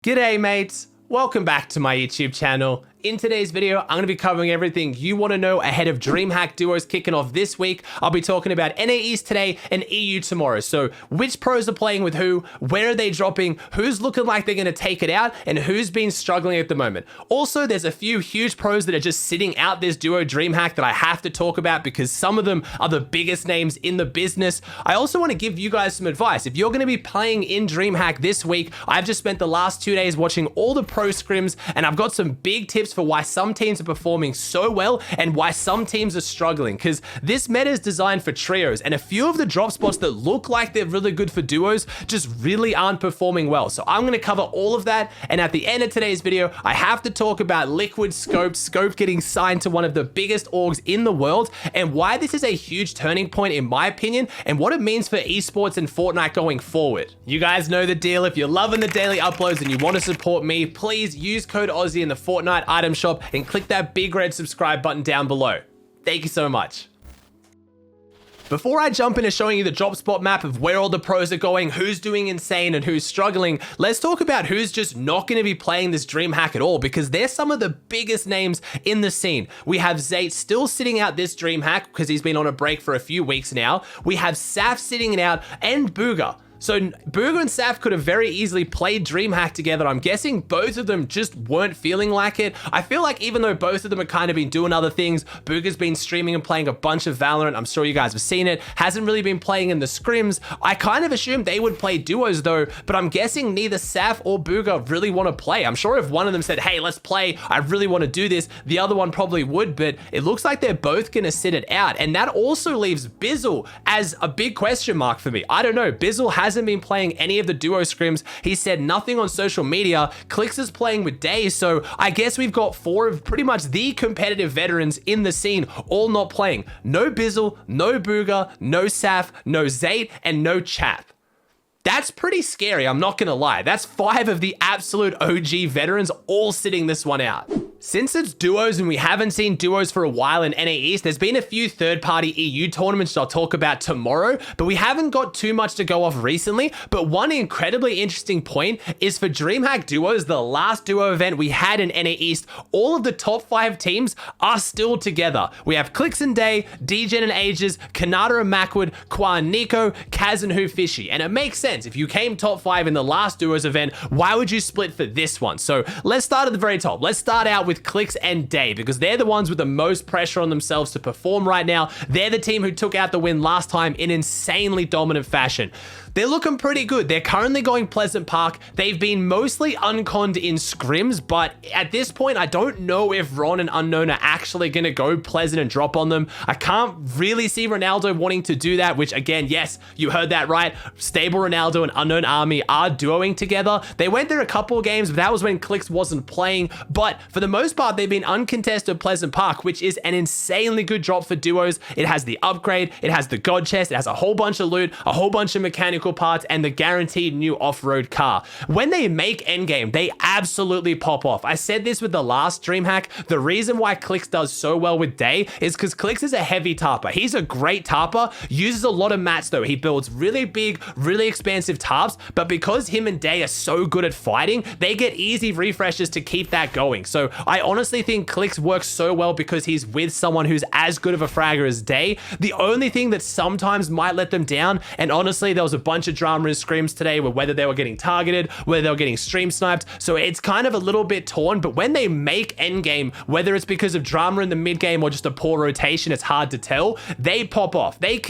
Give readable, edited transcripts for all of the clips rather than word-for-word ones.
G'day mates, welcome back to my YouTube channel. In today's video, I'm going to be covering everything you want to know ahead of DreamHack Duos kicking off this week. I'll be talking about NAEs today and EU tomorrow. So which pros are playing with who, where are they dropping, who's looking like they're going to take it out, and who's been struggling at the moment. Also, there's a few huge pros that are just sitting out this duo DreamHack that I have to talk about because some of them are the biggest names in the business. I also want to give you guys some advice. If you're going to be playing in DreamHack this week, I've just spent the last 2 days watching all the pro scrims, and I've got some big tips for why some teams are performing so well and why some teams are struggling, because this meta is designed for trios, and a few of the drop spots that look like they're really good for duos just really aren't performing well. So I'm going to cover all of that, and at the end of today's video, I have to talk about Liquid Scope getting signed to one of the biggest orgs in the world, and why this is a huge turning point in my opinion, and what it means for esports and Fortnite going forward. You guys know the deal. If you're loving the daily uploads and you want to support me, please use code Aussie in the Fortnite item shop and click that big red subscribe button down below. Thank you so much. Before I jump into showing you the drop spot map of where all the pros are going, who's doing insane and who's struggling, let's talk about who's just not going to be playing this DreamHack at all, because they're some of the biggest names in the scene. We have Zayt still sitting out this DreamHack because he's been on a break for a few weeks now. We have Saf sitting it out, and Bugha. So Bugha and Saf could have very easily played DreamHack together. I'm guessing both of them just weren't feeling like it. I feel like even though both of them have kind of been doing other things, Bugha's been streaming and playing a bunch of Valorant. I'm sure you guys have seen it. Hasn't really been playing in the scrims. I kind of assumed they would play duos though, but I'm guessing neither Saf or Bugha really want to play. I'm sure if one of them said, hey, let's play, I really want to do this, the other one probably would, but it looks like they're both going to sit it out. And that also leaves Bizzle as a big question mark for me. I don't know. Bizzle hasn't been playing any of the duo scrims. He said nothing on social media. Clix is playing with Deyy, so I guess we've got 4 of pretty much the competitive veterans in the scene all not playing. No Bizzle, no Bugha, no Saf, no Zayt, and no Chap. That's pretty scary, I'm not gonna lie. That's 5 of the absolute OG veterans all sitting this one out. Since it's duos and we haven't seen duos for a while in NAEs, there's been a few third-party EU tournaments that I'll talk about tomorrow, but we haven't got too much to go off recently. But one incredibly interesting point is for DreamHack Duos, the last duo event we had in NA East, all of the top 5 teams are still together. We have Clix and Deyy, Degen and Ages, Kanata and Macwood, Qua and Nico, Cazz and Whofishy. And it makes sense. If you came top 5 in the last duos event, why would you split for this one? So let's start at the very top. Let's start out with Clix and Deyy, because they're the ones with the most pressure on themselves to perform right now. They're the team who took out the win last time in insanely dominant fashion. They're looking pretty good. They're currently going Pleasant Park. They've been mostly unconned in scrims, but at this point, I don't know if Ron and Unknown are actually going to go Pleasant and drop on them. I can't really see Ronaldo wanting to do that, which again, yes, you heard that right. Stable Ronaldo and UnknownxArmy are duoing together. They went there a couple of games, but that was when Clix wasn't playing. But for the most part, they've been uncontested Pleasant Park, which is an insanely good drop for duos. It has the upgrade, it has the god chest, it has a whole bunch of loot, a whole bunch of mechanical parts, and the guaranteed new off-road car. When they make endgame, they absolutely pop off. I said this with the last DreamHack. The reason why Clix does so well with Deyy is because Clix is a heavy tarper. He's a great tarper, uses a lot of mats though. He builds really big, really expansive tarps, but because him and Deyy are so good at fighting, they get easy refreshes to keep that going. So I honestly think Clix works so well because he's with someone who's as good of a fragger as Deyy. The only thing that sometimes might let them down, and honestly, there was a bunch of drama in scrims today with whether they were getting targeted, whether they were getting stream sniped, so it's kind of a little bit torn. But when they make endgame, whether it's because of drama in the mid game or just a poor rotation, it's hard to tell, they pop off. They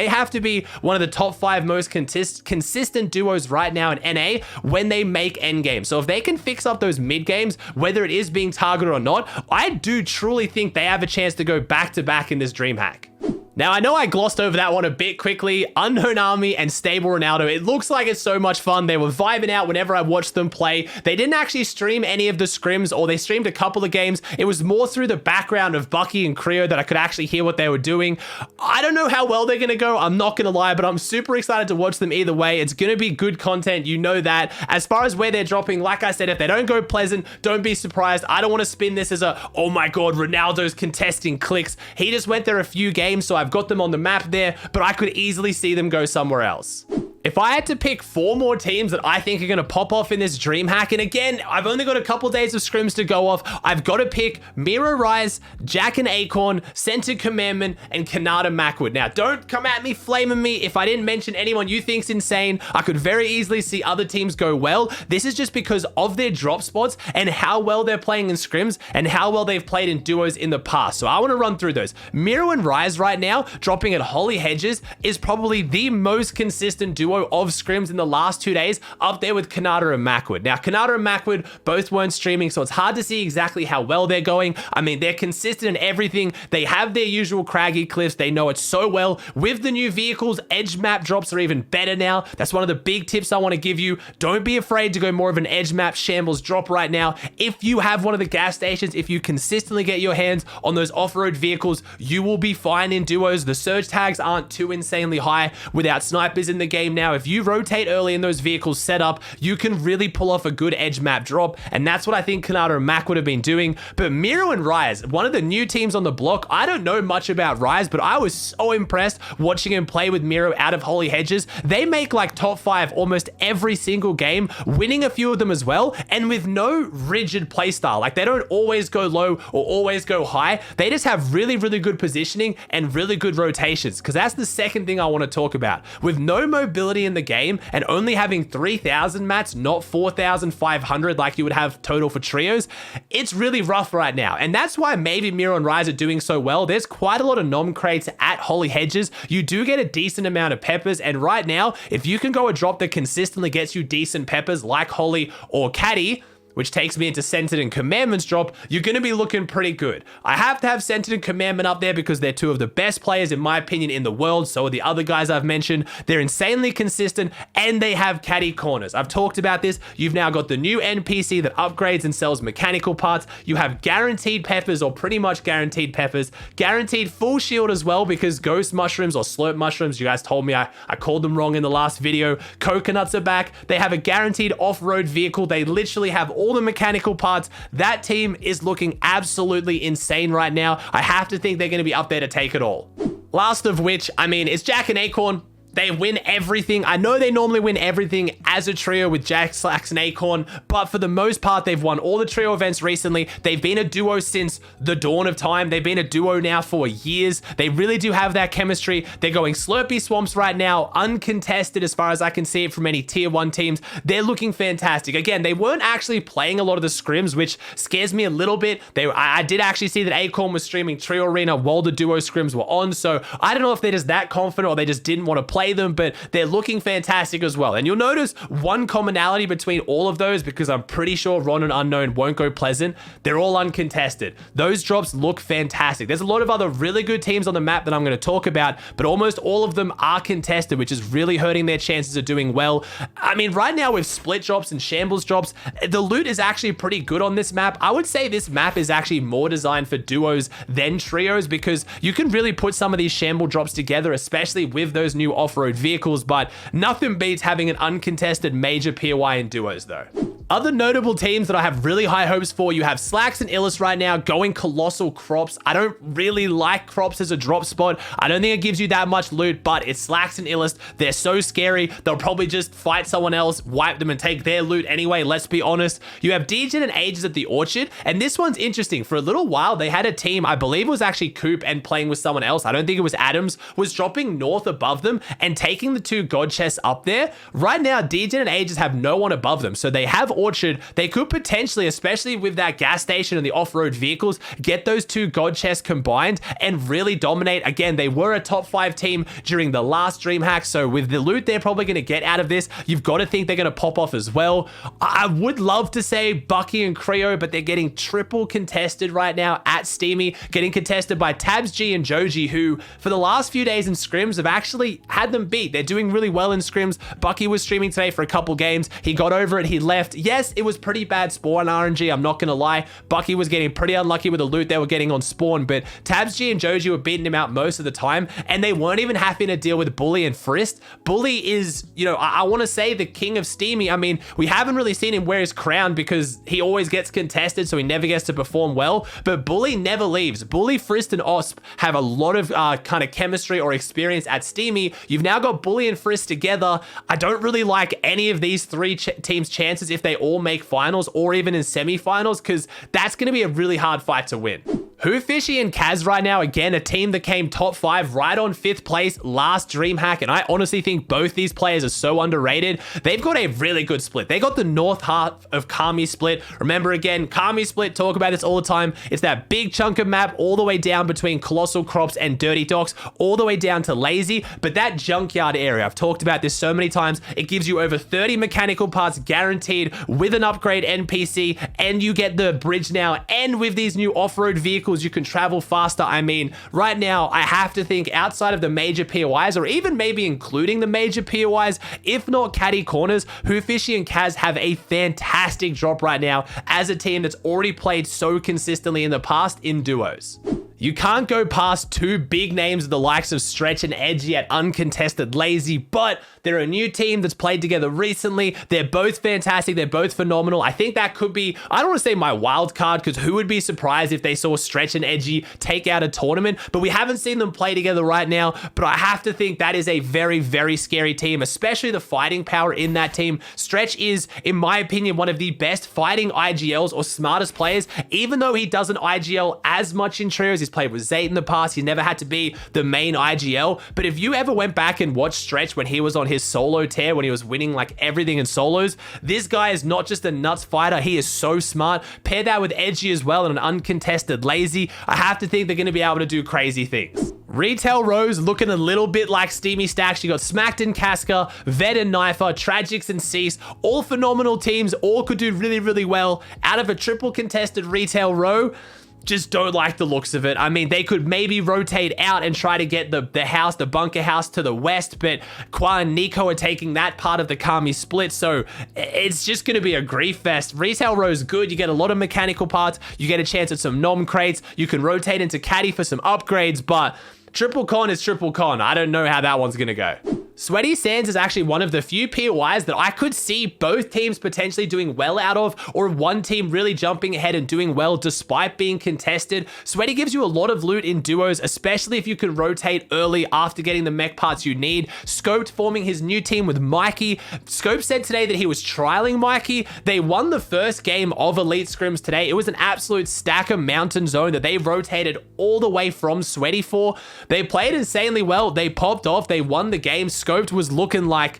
have to be one of the top 5 most consistent duos right now in NA when they make endgame. So if they can fix up those mid games, whether it is being targeted or not, I do truly think they have a chance to go back to back in this DreamHack. Now, I know I glossed over that one a bit quickly. UnknownxArmy and Stable Ronaldo, it looks like it's so much fun. They were vibing out whenever I watched them play. They didn't actually stream any of the scrims, or they streamed a couple of games. It was more through the background of Bucky and Creo that I could actually hear what they were doing. I don't know how well they're going to go, I'm not going to lie, but I'm super excited to watch them either way. It's going to be good content, you know that. As far as where they're dropping, like I said, if they don't go Pleasant, don't be surprised. I don't want to spin this as a, oh my god, Ronaldo's contesting Clix. He just went there a few games, so I've got them on the map there, but I could easily see them go somewhere else. If I had to pick 4 more teams that I think are going to pop off in this dream hack, and again, I've only got a couple days of scrims to go off, I've got to pick Miro Rise, Jahq and Acorn, Scented Commandment, and Kanata Macwood. Now, don't come at me flaming me if I didn't mention anyone you think's insane. I could very easily see other teams go well. This is just because of their drop spots and how well they're playing in scrims and how well they've played in duos in the past. So I want to run through those. Miro and Rise right now, dropping at Holy Hedges, is probably the most consistent duo of scrims in the last 2 days, up there with Kanata and Macwood. Now, Kanata and Macwood both weren't streaming, so it's hard to see exactly how well they're going. I mean, they're consistent in everything. They have their usual craggy cliffs. They know it so well. With the new vehicles, edge map drops are even better now. That's one of the big tips I want to give you. Don't be afraid to go more of an edge map shambles drop right now. If you have one of the gas stations, if you consistently get your hands on those off-road vehicles, you will be fine in duos. The surge tags aren't too insanely high without snipers in the game now. If you rotate early in those vehicles set up, you can really pull off a good edge map drop, and that's what I think Kanata and Mac would have been doing. But Miro and Rise, one of the new teams on the block, I don't know much about Rise, but I was so impressed watching him play with Miro out of Holy Hedges. They make like top 5 almost every single game, winning a few of them as well, and with no rigid playstyle. Like, they don't always go low or always go high. They just have really, really good positioning and really good rotations, because that's the second thing I want to talk about. With no mobility in the game and only having 3,000 mats, not 4,500 like you would have total for trios, it's really rough right now. And that's why maybe Miro and Rise are doing so well. There's quite a lot of nom crates at Holy Hedges. You do get a decent amount of peppers, and right now, if you can go a drop that consistently gets you decent peppers like Holy or Caddy, which takes me into Scented and Commandment's drop, you're going to be looking pretty good. I have to have Scented and Commandment up there because they're 2 of the best players, in my opinion, in the world. So are the other guys I've mentioned. They're insanely consistent, and they have caddy corners. I've talked about this. You've now got the new NPC that upgrades and sells mechanical parts. You have guaranteed peppers, or pretty much guaranteed peppers. Guaranteed full shield as well, because ghost mushrooms or slurp mushrooms, you guys told me I called them wrong in the last video. Coconuts are back. They have a guaranteed off-road vehicle. They literally have all the mechanical parts. That team is looking absolutely insane right now. I have to think they're going to be up there to take it all. Last of which, I mean, it's Jahq and Acorn. They win everything. I know they normally win everything as a trio with Jahq and Acorn, but for the most part, they've won all the trio events recently. They've been a duo since the dawn of time. They've been a duo now for years. They really do have that chemistry. They're going Slurpee Swamps right now, uncontested as far as I can see it from any tier 1 teams. They're looking fantastic. Again, they weren't actually playing a lot of the scrims, which scares me a little bit. I did actually see that Acorn was streaming Trio Arena while the duo scrims were on, so I don't know if they're just that confident or they just didn't want to play them, but they're looking fantastic as well. And you'll notice one commonality between all of those, because I'm pretty sure Ron and Unknown won't go Pleasant. They're all uncontested. Those drops look fantastic. There's a lot of other really good teams on the map that I'm going to talk about, but almost all of them are contested, which is really hurting their chances of doing well. I mean, right now with split drops and shambles drops, the loot is actually pretty good on this map. I would say this map is actually more designed for duos than trios, because you can really put some of these shamble drops together, especially with those new off-road vehicles, but nothing beats having an uncontested major POI in duos though. Other notable teams that I have really high hopes for, you have Slacks and Illust right now going Colossal Crops. I don't really like Crops as a drop spot. I don't think it gives you that much loot, but it's Slacks and Illust. They're so scary. They'll probably just fight someone else, wipe them, and take their loot anyway, let's be honest. You have Degen and Ages at the Orchard, and this one's interesting. For a little while, they had a team, I believe it was actually Coop and playing with someone else, I don't think it was Adams, was dropping north above them and taking the 2 god chests up there. Right now, Degen and Ages have no one above them, so they have Orchard. They could potentially, especially with that gas station and the off-road vehicles, get those 2 god chests combined and really dominate. Again, they were a top 5 team during the last dream hack, so with the loot they're probably going to get out of this, you've got to think they're going to pop off as well. I would love to say Bucky and Creo, but they're getting triple contested right now at Steamy, getting contested by Tabs G and Joji, who for the last few days in scrims have actually had them beat. They're doing really well in scrims. Bucky was streaming today for a couple games. He got over it. He left. Yes, it was pretty bad spawn RNG, I'm not gonna lie. Bucky was getting pretty unlucky with the loot they were getting on spawn, but Tabsg and Joji were beating him out most of the time, and they weren't even having to deal with Bully and Frist. Bully is, you know, I want to say the king of Steamy. I mean, we haven't really seen him wear his crown because he always gets contested, so he never gets to perform well, but Bully never leaves. Bully, Frist, and Osp have a lot of kind of chemistry or experience at Steamy. You've now got Bully and Frist together. I don't really like any of these three teams' chances if they all make finals or even in semi-finals, because that's going to be a really hard fight to win. Whofishy and Cazz right now, again, a team that came top 5 right on 5th place last DreamHack, and I honestly think both these players are so underrated. They've got a really good split. They got the north half of Kami split. Remember, again, Kami split, talk about this all the time. It's that big chunk of map all the way down between Colossal Crops and Dirty Docks, all the way down to Lazy, but that junkyard area, I've talked about this so many times, it gives you over 30 mechanical parts guaranteed with an upgrade NPC, and you get the bridge now, and with these new off-road vehicles, you can travel faster. I mean, right now, I have to think outside of the major POIs, or even maybe including the major POIs, if not caddy corners, Whofishy and Cazz have a fantastic drop right now as a team that's already played so consistently in the past in duos. You can't go past two big names of the likes of Stretch and Edgey at uncontested Lazy, but they're a new team that's played together recently. They're both fantastic. They're both phenomenal. I think that could be, I don't want to say my wild card, because who would be surprised if they saw Stretch and Edgey take out a tournament, but we haven't seen them play together right now. But I have to think that is a very, very scary team, especially the fighting power in that team. Stretch is, in my opinion, one of the best fighting IGLs or smartest players, even though he doesn't IGL as much in trios. He's played with Zayt in the past. He never had to be the main IGL. But if you ever went back and watched Stretch when he was on his solo tear, when he was winning like everything in solos, this guy is not just a nuts fighter. He is so smart. Pair that with Edgey as well and an uncontested Lazy, I have to think they're going to be able to do crazy things. Retail Rose looking a little bit like Steamy Stacks. You got Smacked and Casca, Ved and Knifer, Tragics and Cease, all phenomenal teams, all could do really, really well out of a triple contested Retail Row. Just don't like the looks of it. I mean, they could maybe rotate out and try to get the house, the bunker house to the west, but Qua and Nico are taking that part of the Kami split, so it's just going to be a grief fest. Retail Row's good. You get a lot of mechanical parts. You get a chance at some nom crates. You can rotate into Caddy for some upgrades, but triple con is triple con. I don't know how that one's going to go. Sweaty Sands is actually one of the few POIs that I could see both teams potentially doing well out of, or one team really jumping ahead and doing well despite being contested. Sweaty gives you a lot of loot in duos, especially if you can rotate early after getting the mech parts you need. Scoped forming his new team with Mikey. Scope said today that he was trialing Mikey. They won the first game of Elite Scrims today. It was an absolute stacker mountain zone that they rotated all the way from Sweaty for. They played insanely well. They popped off. They won the game. Scoped was looking like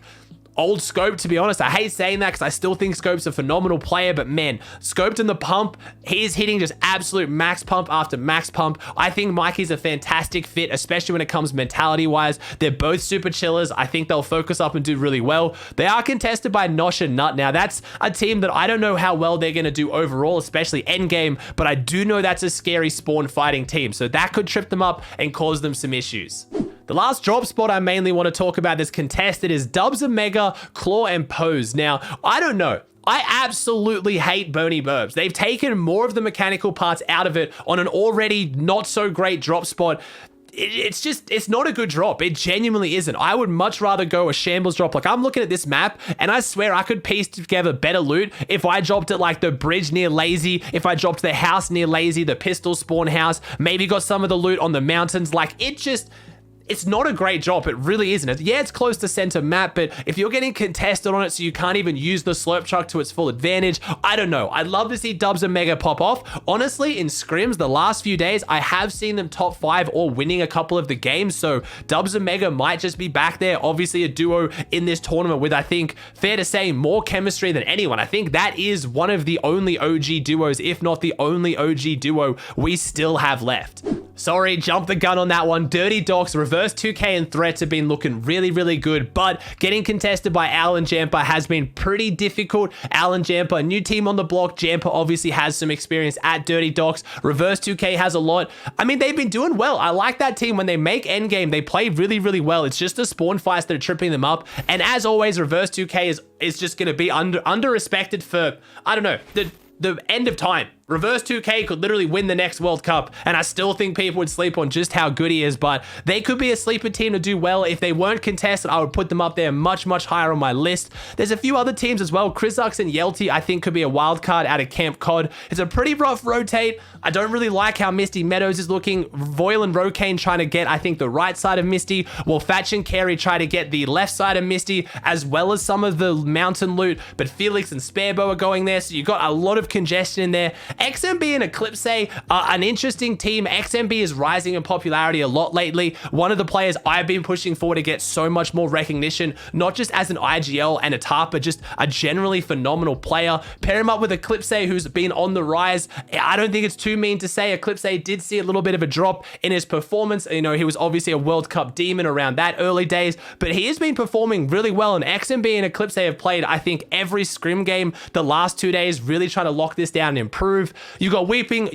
old Scope, to be honest. I hate saying that because I still think Scope's a phenomenal player, but man, Scoped in the pump, he's hitting just absolute max pump after max pump. I think Mikey's a fantastic fit, especially when it comes mentality-wise. They're both super chillers. I think they'll focus up and do really well. They are contested by Nosh and Nut. Now, that's a team that I don't know how well they're going to do overall, especially endgame, but I do know that's a scary spawn fighting team, so that could trip them up and cause them some issues. The last drop spot I mainly want to talk about that's contested is Dubs and Megga, Claw and Pose. Now, I don't know. I absolutely hate Bony Burbs. They've taken more of the mechanical parts out of it on an already not so great drop spot. It's not a good drop. It genuinely isn't. I would much rather go a shambles drop. Like, I'm looking at this map and I swear I could piece together better loot if I dropped it like the bridge near Lazy, if I dropped the house near Lazy, the pistol spawn house, maybe got some of the loot on the mountains. Like, it's not a great drop. It really isn't. Yeah, it's close to center map, but if you're getting contested on it so you can't even use the slurp truck to its full advantage, I don't know. I'd love to see Dubs and Megga pop off. Honestly, in scrims, the last few days, I have seen them top 5 or winning a couple of the games, so Dubs and Megga might just be back there. Obviously, a duo in this tournament with, I think, fair to say, more chemistry than anyone. I think that is one of the only OG duos, if not the only OG duo we still have left. Sorry, jump the gun on that one. Dirty Docs, Reverse 2K, and Threats have been looking really, really good, but getting contested by Alan Jampa has been pretty difficult. Alan Jampa, a new team on the block. Jampa obviously has some experience at Dirty Docs. Reverse 2K has a lot. I mean, they've been doing well. I like that team. When they make endgame, they play really, really well. It's just the spawn fights that are tripping them up. And as always, Reverse 2K is just going to be under-respected for, I don't know, the end of time. Reverse 2K could literally win the next World Cup, and I still think people would sleep on just how good he is, but they could be a sleeper team to do well. If they weren't contested, I would put them up there much, much higher on my list. There's a few other teams as well. Chrysax and Yelty, I think, could be a wild card out of Camp Cod. It's a pretty rough rotate. I don't really like how Misty Meadows is looking. Voil and Rokane trying to get, I think, the right side of Misty, while Fatch and Carey try to get the left side of Misty, as well as some of the mountain loot, but Felix and Sparebow are going there, so you got a lot of congestion in there. XMB and Eclipse are an interesting team. XMB is rising in popularity a lot lately. One of the players I've been pushing for to get so much more recognition, not just as an IGL and a TARP, but just a generally phenomenal player. Pair him up with Eclipse, who's been on the rise. I don't think it's too mean to say Eclipse did see a little bit of a drop in his performance. You know, he was obviously a World Cup demon around that early days, but he has been performing really well, and XMB and Eclipse have played, I think, every scrim game the last 2 days, really trying to lock this down and improve. You got Weeping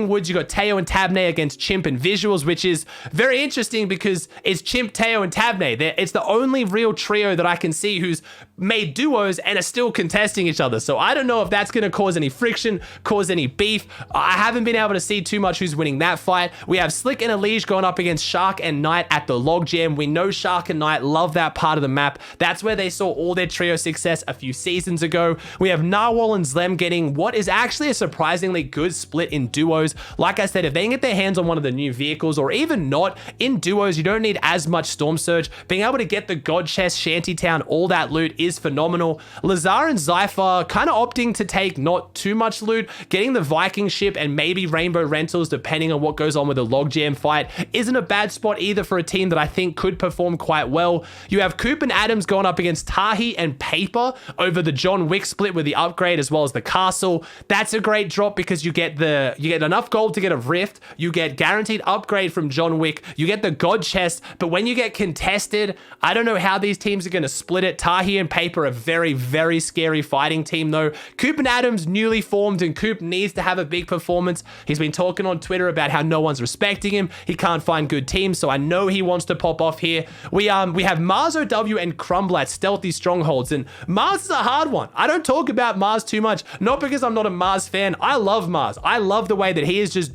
Woods, you got Teo and Tabney against Chimp and Visuals, which is very interesting because it's Chimp, Teo, and Tabney. It's the only real trio that I can see who's made duos and are still contesting each other. So I don't know if that's going to cause any friction, cause any beef. I haven't been able to see too much who's winning that fight. We have Slick and Elige going up against Jahq and Knight at the Log Jam. We know Jahq and Knight love that part of the map. That's where they saw all their trio success a few seasons ago. We have Narwhal and Zlem getting what is actually a surprisingly good split in duos. Like I said, if they can get their hands on one of the new vehicles, or even not, in duos, you don't need as much Storm Surge. Being able to get the God Chest, Shantytown, all that loot is phenomenal. Lazar and Zypher kind of opting to take not too much loot. Getting the Viking ship and maybe Rainbow Rentals, depending on what goes on with the Logjam fight, isn't a bad spot either for a team that I think could perform quite well. You have Coop and Adams going up against Tahi and Paper over the John Wick split with the upgrade as well as the castle. That's a great drop because you get enough gold to get a Rift, you get guaranteed upgrade from John Wick, you get the God Chest, but when you get contested, I don't know how these teams are going to split it. Tahi and Paper are a very, very scary fighting team though. Coop and Adams newly formed, and Coop needs to have a big performance. He's been talking on Twitter about how no one's respecting him. He can't find good teams, so I know he wants to pop off here. We have Mars OW and Crumble at Stealthy Strongholds, and Mars is a hard one. I don't talk about Mars too much, not because I'm not a Mars fan. I love Mars. I love the way that he is just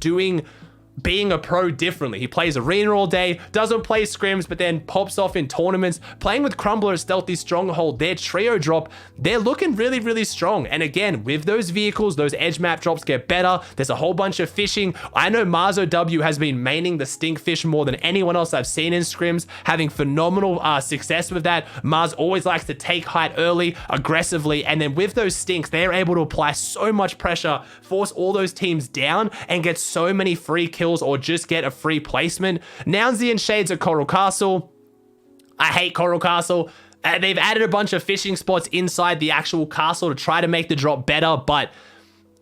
being a pro differently. He plays arena all day, doesn't play scrims, but then pops off in tournaments. Playing with Crumbler at Stealthy Stronghold, their trio drop, they're looking really, really strong. And again, with those vehicles, those edge map drops get better. There's a whole bunch of fishing. I know Mars OW has been maining the stinkfish more than anyone else I've seen in scrims, having phenomenal success with that. Mars always likes to take height early, aggressively, and then with those stinks, they're able to apply so much pressure, force all those teams down, and get so many free kills or just get a free placement. Nounsy and Shades at Coral Castle. I hate Coral Castle. They've added a bunch of fishing spots inside the actual castle to try to make the drop better, but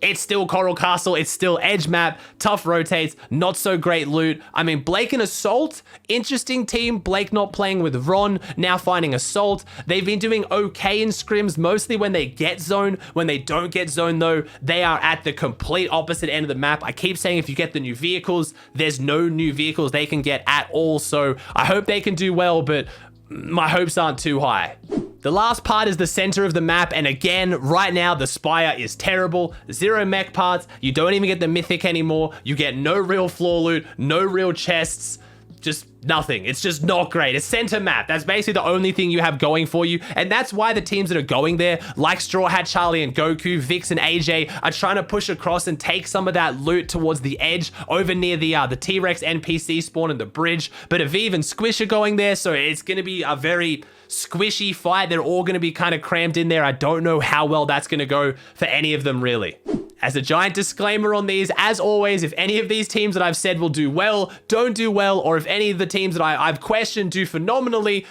it's still Coral Castle. It's still edge map, tough rotates, not so great loot. I mean, Blake and Assault, interesting team. Blake not playing with Ron, now finding Assault. They've been doing okay in scrims, mostly when they get zone. When they don't get zone though, they are at the complete opposite end of the map. I keep saying if you get the new vehicles, there's no new vehicles they can get at all. So I hope they can do well, but my hopes aren't too high. The last part is the center of the map, and again, right now, the Spire is terrible. 0 mech parts, you don't even get the mythic anymore, you get no real floor loot, no real chests, just nothing. It's just not great. It's center map. That's basically the only thing you have going for you, and that's why the teams that are going there, like Straw Hat Charlie and Goku, Vix and AJ, are trying to push across and take some of that loot towards the edge over near the T-Rex NPC spawn and the bridge. But Aviv and Squish are going there, so it's going to be a very squishy fight. They're all going to be kind of crammed in there. I don't know how well that's going to go for any of them, really. As a giant disclaimer on these, as always, if any of these teams that I've said will do well, don't do well, or if any of the teams that I've questioned do phenomenally,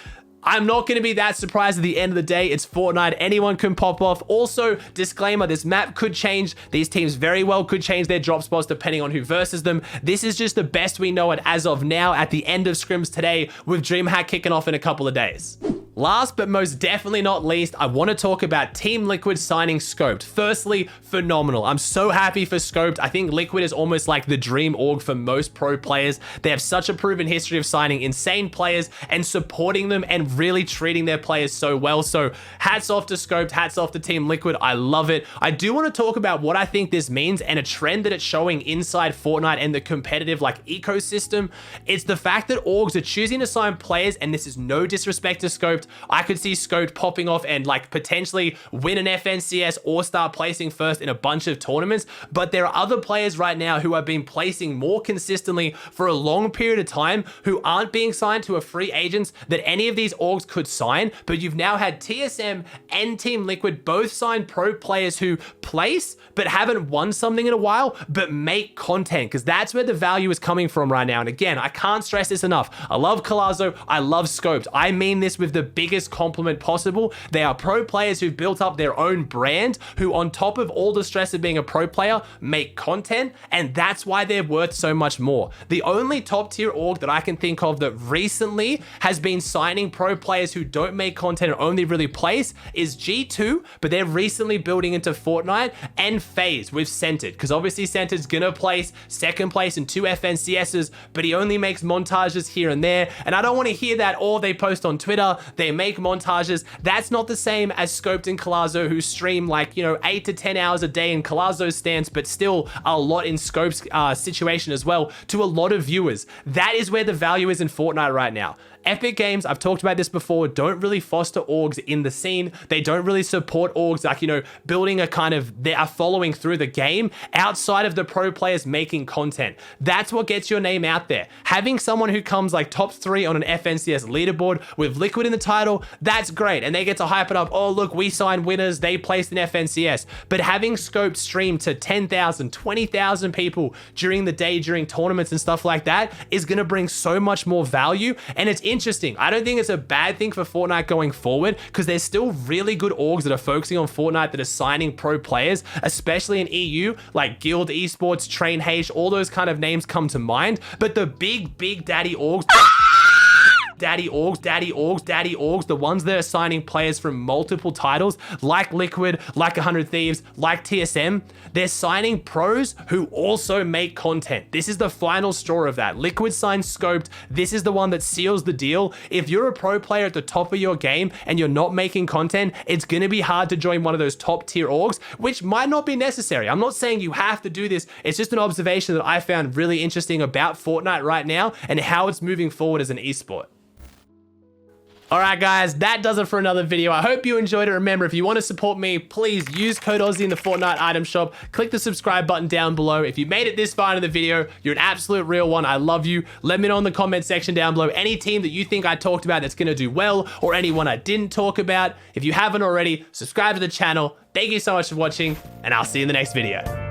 I'm not going to be that surprised at the end of the day. It's Fortnite. Anyone can pop off. Also, disclaimer, this map could change. These teams very well could change their drop spots depending on who versus them. This is just the best we know it as of now at the end of scrims today, with DreamHack kicking off in a couple of days. Last but most definitely not least, I want to talk about Team Liquid signing Scoped. Firstly, phenomenal. I'm so happy for Scoped. I think Liquid is almost like the dream org for most pro players. They have such a proven history of signing insane players and supporting them and really treating their players so well. So hats off to Scoped, hats off to Team Liquid. I love it. I do want to talk about what I think this means and a trend that it's showing inside Fortnite and the competitive ecosystem. It's the fact that orgs are choosing to sign players, and this is no disrespect to Scoped. I could see Scoped popping off and potentially win an FNCS or start placing first in a bunch of tournaments, but there are other players right now who have been placing more consistently for a long period of time who aren't being signed to a free agents that any of these orgs could sign. But you've now had TSM and Team Liquid both sign pro players who place but haven't won something in a while but make content, because that's where the value is coming from right now. And again, I can't stress this enough. I love Colazo, I love Scoped. I mean this with the biggest compliment possible. They are pro players who've built up their own brand, who on top of all the stress of being a pro player make content, and that's why they're worth so much more. The only top tier org that I can think of that recently has been signing pro players who don't make content and only really place is G2, but they're recently building into Fortnite, and FaZe with Centered, because obviously Centered's gonna place second place in 2 FNCSs, but he only makes montages here and there, and I don't want to hear that all they post on Twitter, they make montages. That's not the same as Scoped and Colazo, who stream 8 to 10 hours a day in Colazo's stance, but still a lot in Scope's situation as well, to a lot of viewers. That is where the value is in Fortnite right now. Epic Games, I've talked about this before, don't really foster orgs in the scene. They don't really support orgs building a following through the game outside of the pro players making content. That's what gets your name out there. Having someone who comes top 3 on an FNCS leaderboard with Liquid in the title, that's great. And they get to hype it up. Oh, look, we signed winners. They placed in FNCS. But having Scope stream to 10,000, 20,000 people during the day, during tournaments and stuff like that is going to bring so much more value. And it's interesting. I don't think it's a bad thing for Fortnite going forward, because there's still really good orgs that are focusing on Fortnite that are signing pro players, especially in EU, like Guild Esports, Train H, all those kind of names come to mind. But the big daddy orgs, daddy orgs, the ones that are signing players from multiple titles, like Liquid, like 100 Thieves, like TSM, they're signing pros who also make content. This is the final straw of that. Liquid signs Scoped. This is the one that seals the deal. If you're a pro player at the top of your game and you're not making content, it's gonna be hard to join one of those top tier orgs, which might not be necessary. I'm not saying you have to do this. It's just an observation that I found really interesting about Fortnite right now and how it's moving forward as an esport. Alright guys, that does it for another video. I hope you enjoyed it. Remember, if you want to support me, please use code Aussie in the Fortnite item shop. Click the subscribe button down below. If you made it this far into the video, you're an absolute real one. I love you. Let me know in the comment section down below any team that you think I talked about that's going to do well, or anyone I didn't talk about. If you haven't already, subscribe to the channel. Thank you so much for watching, and I'll see you in the next video.